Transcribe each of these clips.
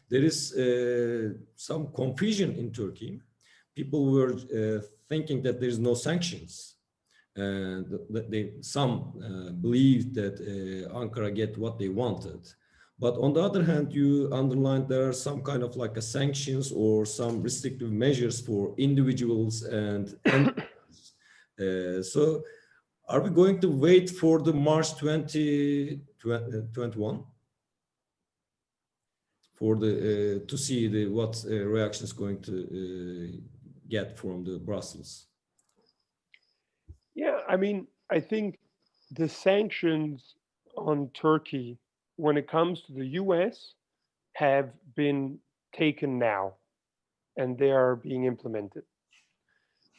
there is some confusion in Turkey. People were thinking that there is no sanctions. Some believed that Ankara get what they wanted. But on the other hand, you underlined there are some kind of like a sanctions or some restrictive measures for individuals and entities. So are we going to wait for the March 2021 for the to see the what reaction is going to get from the Brussels? Yeah, I mean, I think the sanctions on Turkey, when it comes to the US, have been taken now and they are being implemented.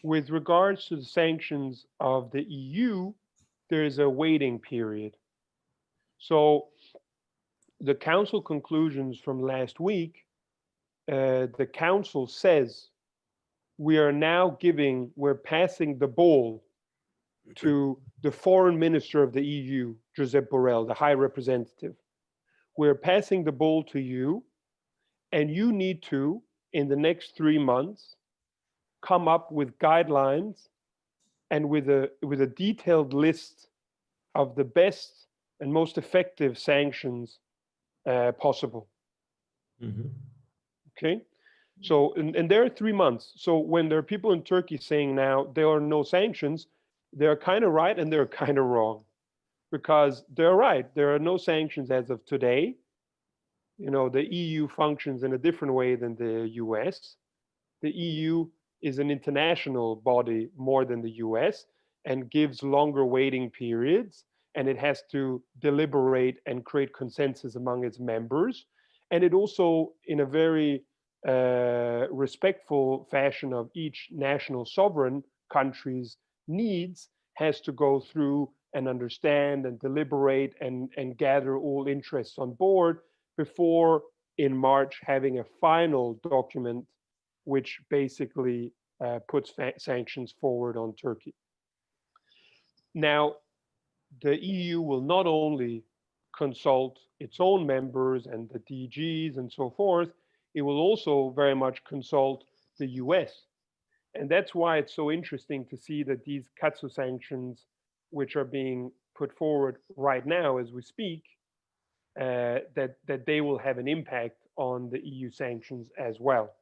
With regards to the sanctions of the EU, there is a waiting period. So the council conclusions from last week, the council says we're passing the ball to the foreign minister of the EU, Josep Borrell, the high representative. We're passing the ball to you, and you need to, in the next 3 months, come up with guidelines and with a detailed list of the best and most effective sanctions possible. Mm-hmm. Okay, so and there are 3 months. So when there are people in Turkey saying now there are no sanctions, they're kind of right and they're kind of wrong, because they're right. There are no sanctions as of today. You know, the EU functions in a different way than the US. The EU is an international body more than the US and gives longer waiting periods, and it has to deliberate and create consensus among its members. And it also, in a very respectful fashion of each national sovereign country's needs, has to go through and understand and deliberate and gather all interests on board before in March having a final document which basically puts sanctions forward on Turkey. Now, the EU will not only consult its own members and the DGs and so forth, it will also very much consult the US. And that's why it's so interesting to see that these Katsu sanctions, which are being put forward right now as we speak, that they will have an impact on the EU sanctions as well.